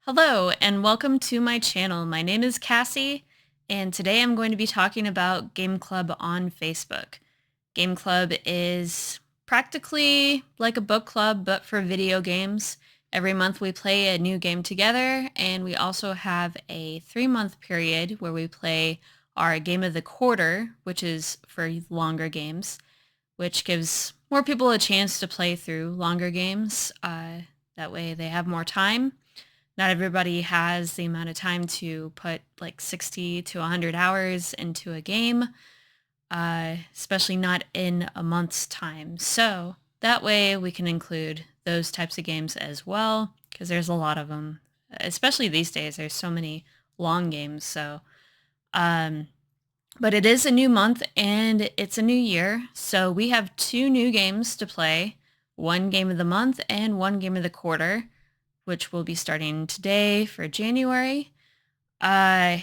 Hello and welcome to my channel. My name is Cassie and today I'm going to be talking about Game Club on Facebook. Game Club is practically like a book club but for video games. Every month we play a new game together, and we also have a 3-month period where we play our game of the quarter, which is for longer games, which gives more people a chance to play through longer games. That way they have more time. Not everybody has the amount of time to put like 60 to 100 hours into a game, especially not in a month's time. So that way we can include those types of games as well, because there's a lot of them, especially these days. There's so many long games. Um, but it is a new month and it's a new year. So we have 2 new games to play, one game of the month and one game of the quarter, which will be starting today for January. Uh,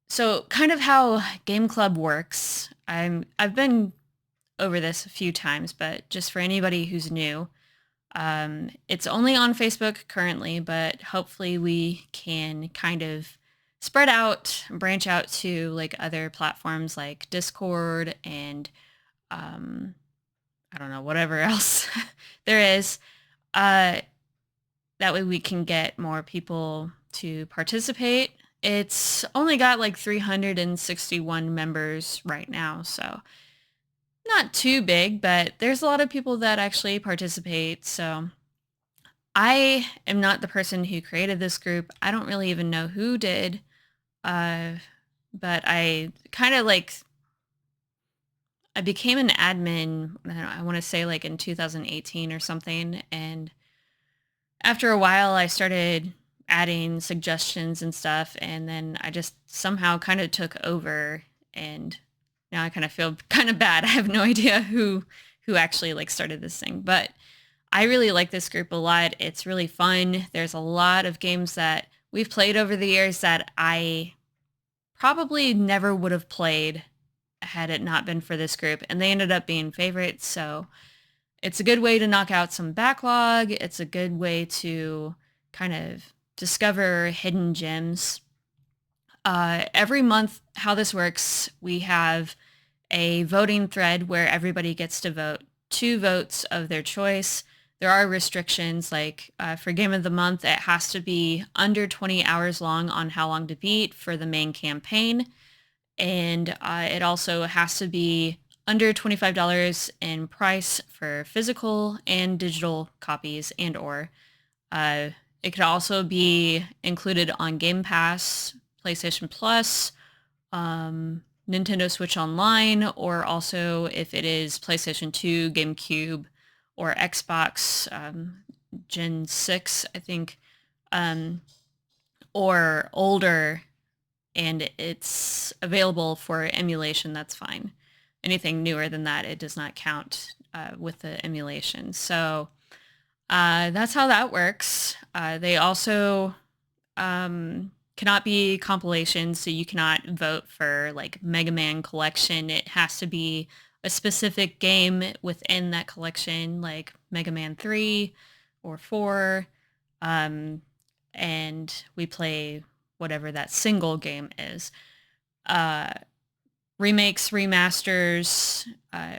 so kind of how Game Club works. I've been over this a few times, but just for anybody who's new, it's only on Facebook currently, but hopefully we can kind of spread out, branch out to like other platforms like Discord and um, I don't know, whatever else there is. Uh, That way we can get more people to participate. It's only got like 361 members right now, so not too big, but there's a lot of people that actually participate. So I am not the person who created this group. I don't really even know who did, uh, but I kind of like I became an admin. I want to say like in 2018 or something, and after a while, I started adding suggestions and stuff, and then I just somehow kind of took over, and now I kind of feel kind of bad. I have no idea who actually like started this thing, but I really like this group a lot. It's really fun. There's a lot of games that we've played over the years that I probably never would have played had it not been for this group, and they ended up being favorites. So it's a good way to knock out some backlog. It's a good way to kind of discover hidden gems. Every month, how this works, we have a voting thread where everybody gets to vote 2 votes of their choice. There are restrictions, like for Game of the Month, it has to be under 20 hours long on how long to beat for the main campaign. And it also has to be under $25 in price for physical and digital copies, and or uh, it could also be included on Game Pass, PlayStation Plus, Nintendo Switch Online, or also if it is PlayStation 2, GameCube, or Xbox Gen 6, I think, um, or older, and it's available for emulation, that's fine. Anything newer than that, it does not count with the emulation. So that's how that works. They also cannot be compilations, so you cannot vote for like Mega Man collection. It has to be a specific game within that collection, like Mega Man 3 or 4. Um, and we play whatever that single game is. Uh, Remakes, remasters,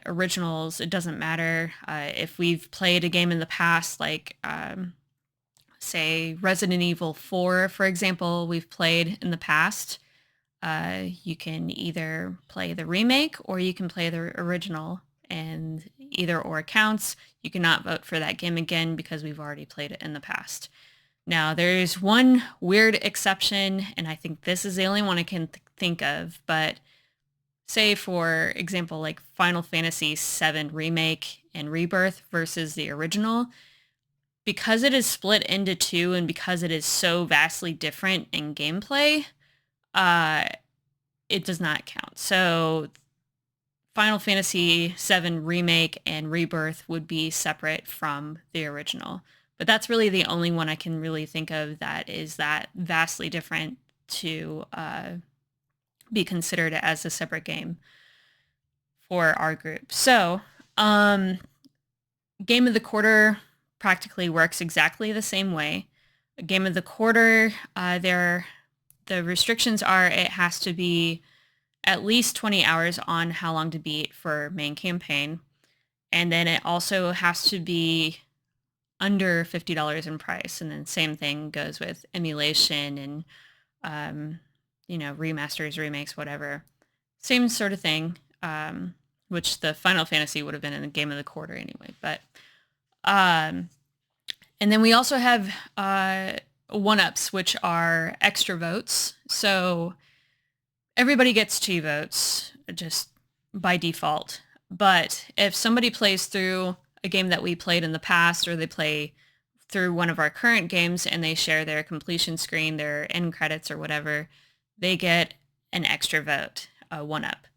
originals, it doesn't matter. If we've played a game in the past, like say Resident Evil 4, for example, we've played in the past, you can either play the remake or you can play the original, and either or counts. You cannot vote for that game again because we've already played it in the past. Now, there's one weird exception, and I think this is the only one I can think of, but say, for example, like Final Fantasy VII Remake and Rebirth versus the original, because it is split into two and because it is so vastly different in gameplay, uh, it does not count. So Final Fantasy VII Remake and Rebirth would be separate from the original. But that's really the only one I can really think of that is that vastly different to be considered as a separate game for our group. So, Game of the Quarter practically works exactly the same way. Game of the quarter, the restrictions are it has to be at least 20 hours on how long to beat for main campaign. And then it also has to be under $50 in price. And then same thing goes with emulation and, um, remasters, remakes, whatever. Same sort of thing, which the Final Fantasy would have been in the game of the quarter anyway. But, um, and then we also have one-ups, which are extra votes. So everybody gets 2 votes just by default. But if somebody plays through a game that we played in the past, or they play through one of our current games and they share their completion screen, their end credits or whatever, they get an extra vote, a 1-up.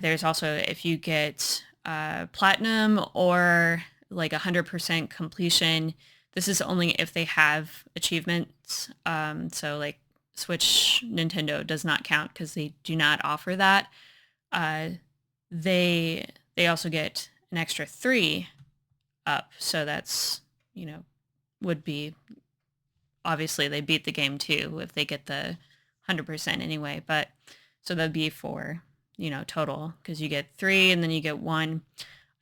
There's also, if you get platinum or like 100% completion, this is only if they have achievements. So like Switch, Nintendo does not count because they do not offer that. Uh, they also get an extra 3 up. So that's, would be, obviously they beat the game too if they get the 100% anyway. But so that'd be 4, total, because you get 3 and then you get 1.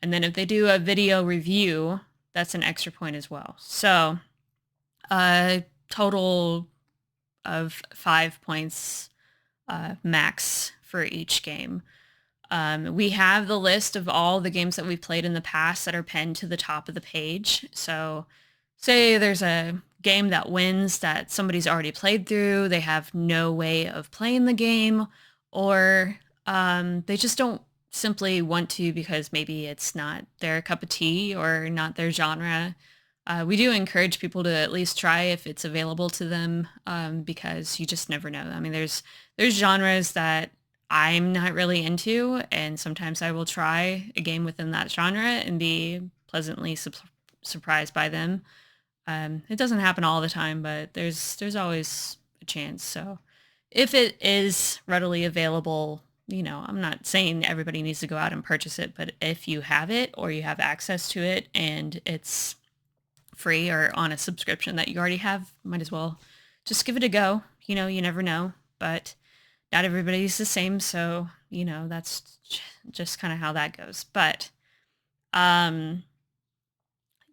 And then if they do a video review, that's an extra point as well. So total of 5 points max for each game. We have the list of all the games that we've played in the past that are pinned to the top of the page. So say there's a game that wins that somebody's already played through, they have no way of playing the game, or they just don't simply want to because maybe it's not their cup of tea or not their genre. We do encourage people to at least try if it's available to them, because you just never know. I mean, there's genres that I'm not really into, and sometimes I will try a game within that genre and be pleasantly surprised by them. It doesn't happen all the time, but there's always a chance. So if it is readily available, I'm not saying everybody needs to go out and purchase it, but if you have it or you have access to it and it's free or on a subscription that you already have, might as well just give it a go. You never know, but not everybody's the same. So, that's just kind of how that goes. But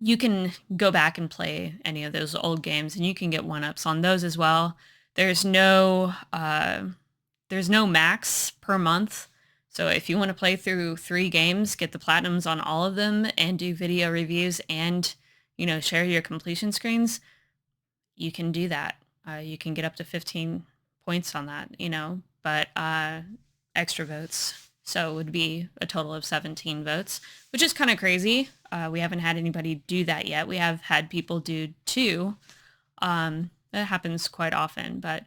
you can go back and play any of those old games and you can get 1-ups on those as well. There's no max per month. So if you want to play through 3 games, get the platinums on all of them and do video reviews and, share your completion screens, you can do that. You can get up to 15 points on that, but extra votes. So it would be a total of 17 votes, which is kind of crazy. We haven't had anybody do that yet. We have had people do 2. That happens quite often, but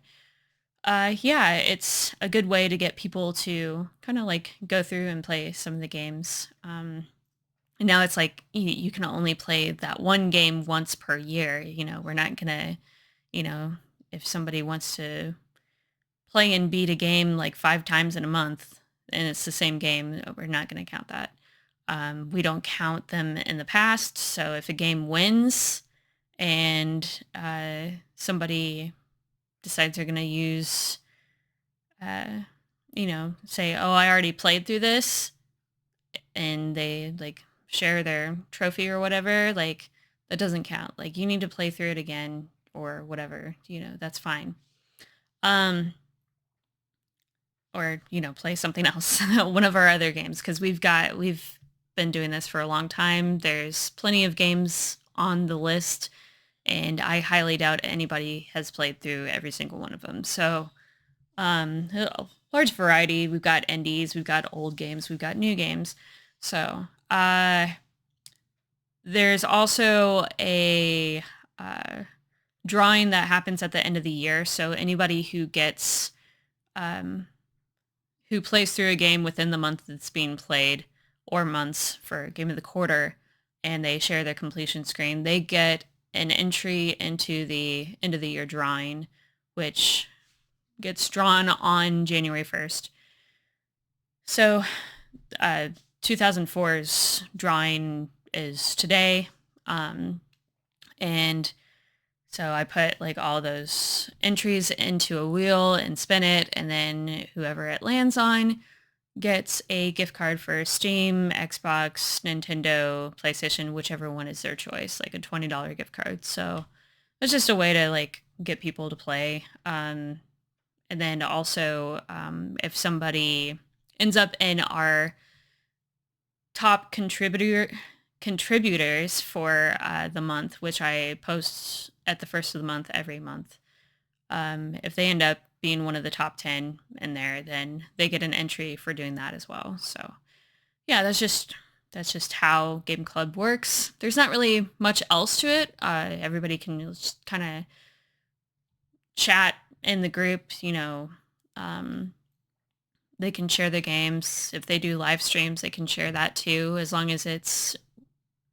yeah, it's a good way to get people to kind of like go through and play some of the games. And now it's like you can only play that one game once per year. We're not gonna, if somebody wants to play and beat a game like 5 times in a month and it's the same game, we're not going to count that. We don't count them in the past. So if a game wins and somebody decides they're going to use, say, oh, I already played through this, and they like share their trophy or whatever, like that doesn't count. Like you need to play through it again or whatever, that's fine. Or, play something else, one of our other games, because we've been doing this for a long time. There's plenty of games on the list, and I highly doubt anybody has played through every single one of them. So, a large variety. We've got indies, we've got old games, we've got new games. So, there's also a drawing that happens at the end of the year. So anybody who gets who plays through a game within the month that's being played, or months for Game of the Quarter, and they share their completion screen, they get an entry into the end of the year drawing, which gets drawn on January 1st. So 2004's drawing is today. And So I put like all those entries into a wheel and spin it, and then whoever it lands on gets a gift card for Steam, Xbox, Nintendo, PlayStation, whichever one is their choice, like a $20 gift card. So it's just a way to like get people to play. And then also, if somebody ends up in our top contributors for the month, which I post at the first of the month every month, if they end up being one of the top 10 in there, then they get an entry for doing that as well. So yeah, that's just how Game Club works. There's not really much else to it. Everybody can just kind of chat in the group. Um, they can share their games. If they do live streams, they can share that too, as long as it's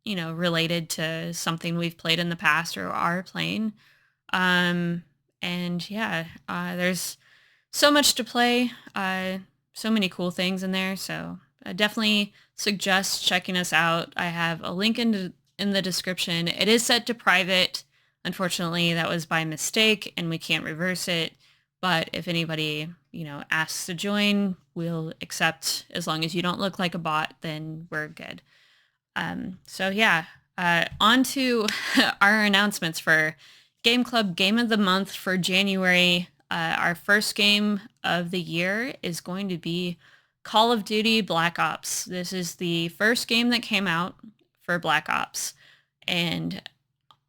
related to something we've played in the past or are playing. Um, and yeah, there's so much to play. So many cool things in there. So I definitely suggest checking us out. I have a link in the description. It is set to private. Unfortunately, that was by mistake and we can't reverse it. But if anybody, asks to join, we'll accept. As long as you don't look like a bot, then we're good. So yeah, on to our announcements for Game Club Game of the Month for January. Our first game of the year is going to be Call of Duty Black Ops. This is the first game that came out for Black Ops. And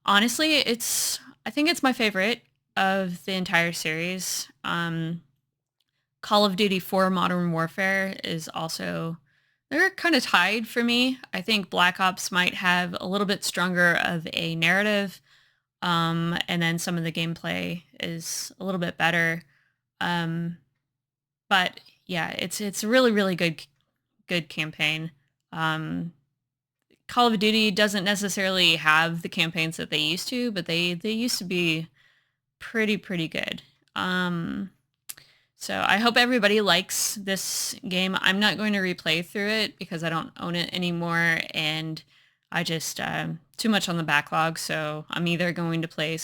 honestly, I think it's my favorite of the entire series. Call of Duty 4 Modern Warfare is also, they're kind of tied for me. I think Black Ops might have a little bit stronger of a narrative, and then some of the gameplay is a little bit better. Um, but yeah, it's a really really good campaign. Um, Call of Duty doesn't necessarily have the campaigns that they used to, but they used to be pretty good. Um, so I hope everybody likes this game. I'm not going to replay through it because I don't own it anymore, and I just too much on the backlog. So I'm either going to play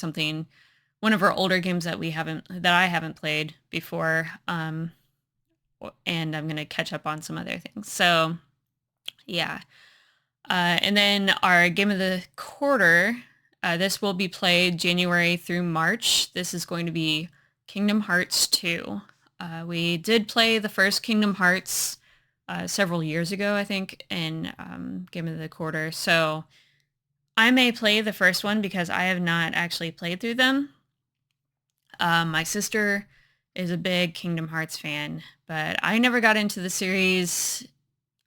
one of our older games that I haven't played before, and I'm going to catch up on some other things. So yeah, and then our game of the quarter. This will be played January through March. This is going to be Kingdom Hearts 2. We did play the first Kingdom Hearts several years ago, I think, in Game of the Quarter. So I may play the first one because I have not actually played through them. My sister is a big Kingdom Hearts fan, but I never got into the series.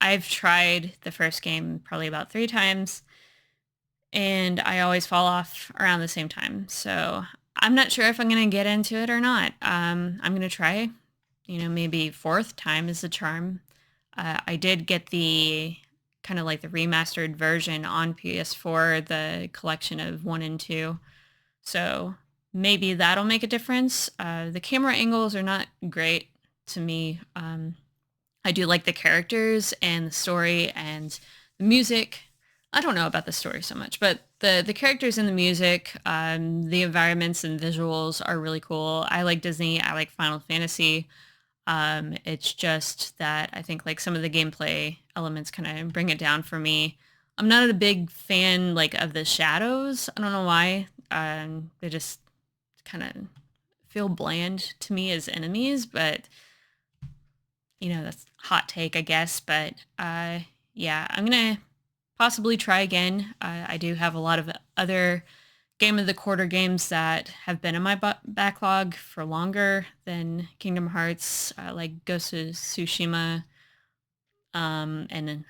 I've tried the first game probably about 3 times, and I always fall off around the same time. So I'm not sure if I'm going to get into it or not. I'm going to try. Maybe fourth time is the charm. I did get the kind of like the remastered version on PS4, the collection of 1 and 2. So maybe that'll make a difference. The camera angles are not great to me. I do like the characters and the story and the music. I don't know about the story so much, but the characters and the music, the environments and visuals are really cool. I like Disney. I like Final Fantasy. It's just that I think like some of the gameplay elements kind of bring it down for me. I'm not a big fan like of the shadows. I don't know why. They just kind of feel bland to me as enemies, but that's hot take, I guess. But yeah, I'm gonna possibly try again. I do have a lot of other Game of the Quarter games that have been in my backlog for longer than Kingdom Hearts, like Ghost of Tsushima, and then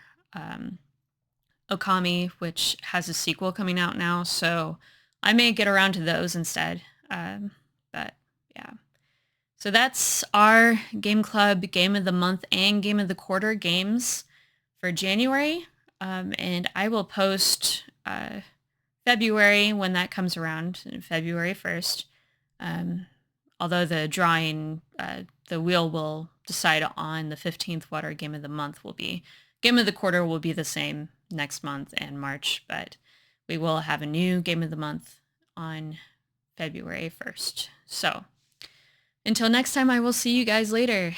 Okami, which has a sequel coming out now. So I may get around to those instead. But yeah. So that's our Game Club Game of the Month and Game of the Quarter games for January. And I will post February when that comes around, February 1st. Although the drawing, the wheel will decide on the 15th what our Game of the Month will be. Game of the Quarter will be the same next month and March, but we will have a new Game of the Month on February 1st. So until next time, I will see you guys later.